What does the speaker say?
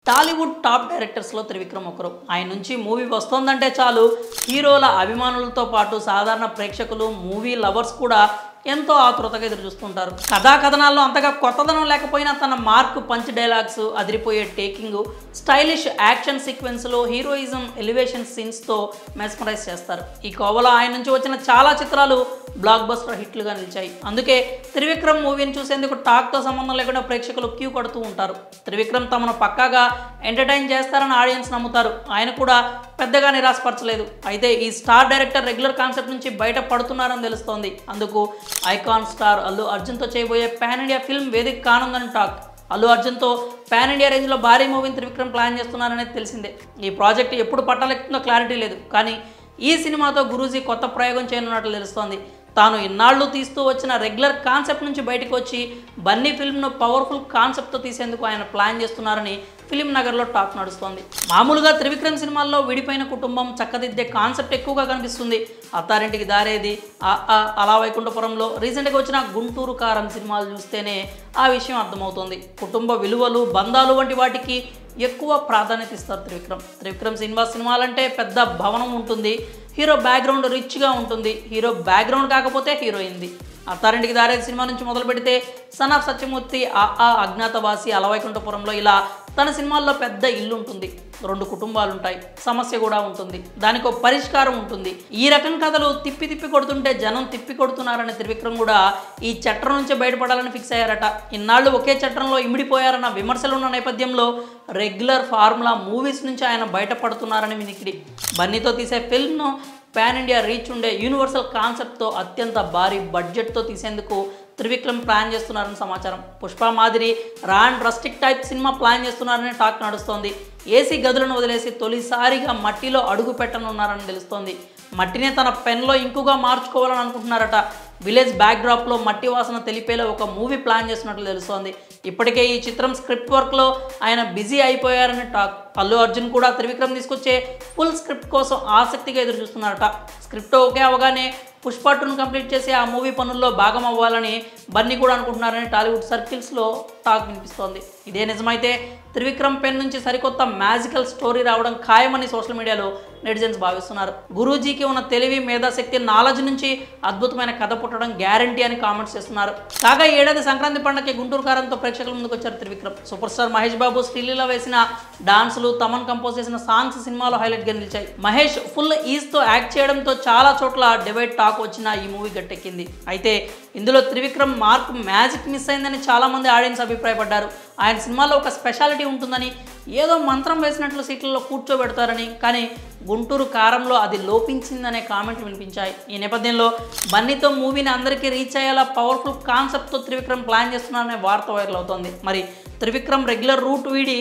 Tollywood top డైరెక్టర్స్లో త్రివిక్రమ్ ఒకరు. ఆయన నుంచి మూవీ వస్తోందంటే చాలు హీరోల అభిమానులతో పాటు సాధారణ ప్రేక్షకులు, మూవీ లవర్స్ కూడా ఎంతో ఆతృతగా ఎదురు చూస్తుంటారు. కథా కథనాల్లో అంతగా కొత్తదనం లేకపోయినా తన మార్క్, పంచ్ డైలాగ్స్, అదిరిపోయే టేకింగ్, స్టైలిష్ యాక్షన్ సీక్వెన్స్లో హీరోయిజం, ఎలివేషన్ సీన్స్తో మెస్మరైజ్ చేస్తారు. ఈ కోవలో ఆయన నుంచి వచ్చిన చాలా చిత్రాలు బ్లాక్ బస్టర్ హిట్లుగా నిలిచాయి. అందుకే త్రివిక్రమ్ మూవీని చూసేందుకు టాక్తో సంబంధం లేకుండా ప్రేక్షకులు క్యూ కడుతూ ఉంటారు. త్రివిక్రమ్ తమను పక్కాగా ఎంటర్టైన్ చేస్తారని ఆడియన్స్ నమ్ముతారు. ఆయన కూడా పెద్దగా నిరాశపరచలేదు. అయితే ఈ స్టార్ డైరెక్టర్ రెగ్యులర్ కాన్సెప్ట్ నుంచి బయట పడుతున్నారని తెలుస్తోంది. అందుకు ఐకాన్ స్టార్ అల్లు అర్జున్తో చేయబోయే పాన్ ఇండియా ఫిల్మ్ వేదిక కానుందని టాక్. అల్లు అర్జున్తో పాన్ ఇండియా రేంజ్లో భారీ మూవీని త్రివిక్రమ్ ప్లాన్ చేస్తున్నారనేది తెలిసిందే. ఈ ప్రాజెక్ట్ ఎప్పుడు పట్టాలెక్కుతుందో క్లారిటీ లేదు. కానీ ఈ సినిమాతో గురూజీ కొత్త ప్రయోగం చేయనున్నట్లు తెలుస్తోంది. తాను ఇన్నాళ్ళు తీస్తూ వచ్చిన రెగ్యులర్ కాన్సెప్ట్ నుంచి బయటకు వచ్చి బన్నీ ఫిల్మ్ను పవర్ఫుల్ కాన్సెప్ట్తో తీసేందుకు ఆయన ప్లాన్ చేస్తున్నారని ఫిలిం నగర్లో టాక్ నడుస్తోంది. మామూలుగా త్రివిక్రమ్ సినిమాల్లో విడిపోయిన కుటుంబం, చక్కదిద్దే కాన్సెప్ట్ ఎక్కువగా కనిపిస్తుంది. అత్తారింటికి దారేది, అలా వైకుంఠపురంలో, రీసెంట్గా వచ్చిన గుంటూరు కారం సినిమాలు చూస్తేనే ఆ విషయం అర్థమవుతుంది. కుటుంబ విలువలు, బంధాలు వంటి వాటికి ఎక్కువ ప్రాధాన్యత ఇస్తారు త్రివిక్రమ్ సినిమాలంటే పెద్ద భవనం ఉంటుంది, హీరో బ్యాక్గ్రౌండ్ రిచ్గా ఉంటుంది. హీరో బ్యాక్గ్రౌండ్ కాకపోతే హీరోయింది. అత్తారింటికి దారేది సినిమా నుంచి మొదలు పెడితే సన్ ఆఫ్ సత్యమూర్తి, అజ్ఞాతవాసి, అలవైకుంఠపురంలో ఇలా తన సినిమాల్లో పెద్ద ఇల్లు ఉంటుంది, 2 కుటుంబాలు ఉంటాయి, సమస్య కూడా ఉంటుంది, దానికి ఒక పరిష్కారం ఉంటుంది. ఈ రకం కథలు తిప్పి తిప్పి కొడుతుంటే జనం తిప్పి కొడుతున్నారని త్రివిక్రమ్ కూడా ఈ చట్రం నుంచి బయటపడాలని ఫిక్స్ అయ్యారట. ఇన్నాళ్ళు ఒకే చట్రంలో ఇమిడిపోయారన్న విమర్శలు ఉన్న నేపథ్యంలో రెగ్యులర్ ఫార్ములా మూవీస్ నుంచి ఆయన బయటపడుతున్నారని వినికిడి. బన్నీతో తీసే ఫిల్మ్ను పాన్ ఇండియా రీచ్ ఉండే యూనివర్సల్ కాన్సెప్ట్తో అత్యంత భారీ బడ్జెట్తో తీసేందుకు త్రివిక్రమ్ ప్లాన్ చేస్తున్నారని సమాచారం. పుష్ప మాదిరి రా and rustic type cinema plan చేస్తున్నారని టాక్ నడుస్తోంది. ఏసీ గదులను వదిలేసి తొలిసారిగా మట్టిలో అడుగు పెట్టనున్నారని తెలుస్తోంది. మట్టినే తన పెన్లో ఇంకుగా మార్చుకోవాలని అనుకుంటున్నారట. విలేజ్ బ్యాక్డ్రాప్లో మట్టి వాసన తెలిపేలా ఒక మూవీ ప్లాన్ చేస్తున్నట్లు తెలుస్తోంది. ఇప్పటికే ఈ చిత్రం స్క్రిప్ట్ వర్క్లో ఆయన బిజీ అయిపోయారని టాక్. అల్లు అర్జున్ కూడా త్రివిక్రమ్ తీసుకొచ్చే ఫుల్ స్క్రిప్ట్ కోసం ఆసక్తిగా ఎదురు చూస్తున్నారట. స్క్రిప్ట్ ఓకే అవగానే పుష్ప 2ను కంప్లీట్ చేసి ఆ మూవీ పనుల్లో భాగం అవ్వాలని బన్నీ కూడా అనుకుంటున్నారని టాలీవుడ్ సర్కిల్స్లో టాక్ వినిపిస్తోంది. ఇదే నిజమైతే త్రివిక్రమ్ పెన్ నుంచి సరికొత్త మ్యాజికల్ స్టోరీ రావడం ఖాయమని సోషల్ మీడియాలో నెటిజన్స్ భావిస్తున్నారు. గురూజీకి ఉన్న తెలివి, మేధాశక్తి, నాలెడ్జ్ నుంచి అద్భుతమైన కథ పుట్టడం గ్యారంటీ అని కామెంట్స్ చేస్తున్నారు. కాగా ఏడాది సంక్రాంతి పండుగకి గుంటూరు కారంతో ప్రేక్షకుల ముందుకు వచ్చారు త్రివిక్రమ్. సూపర్ స్టార్ మహేష్ బాబు శ్రీలీల వేసిన డాన్సులు, తమన్ కంపోజ్ చేసిన సాంగ్స్ సినిమాలో హైలైట్గా నిలిచాయి. మహేష్ ఫుల్ ఈజ్తో యాక్ట్ చేయడంతో చాలా చోట్ల డివైడ్ టాక్ వచ్చిన ఈ మూవీ గట్టెక్కింది. అయితే ఇందులో త్రివిక్రమ్ మార్క్ మ్యాజిక్ మిస్ అయిందని చాలామంది ఆడియన్స్ అభిప్రాయపడ్డారు. ఆయన సినిమాలో ఒక స్పెషాలిటీ ఉంటుందని, ఏదో మంత్రం వేసినట్లు సీట్లలో కూర్చోబెడతారని, కానీ గుంటూరు కారంలో అది లోపించిందనే కామెంట్లు వినిపించాయి. ఈ నేపథ్యంలో బన్నీతో మూవీని అందరికీ రీచ్ అయ్యేలా పవర్ఫుల్ కాన్సెప్ట్తో త్రివిక్రమ్ ప్లాన్ చేస్తున్నారనే వార్త వైరల్ అవుతోంది. మరి త్రివిక్రమ్ రెగ్యులర్ రూట్ వీడి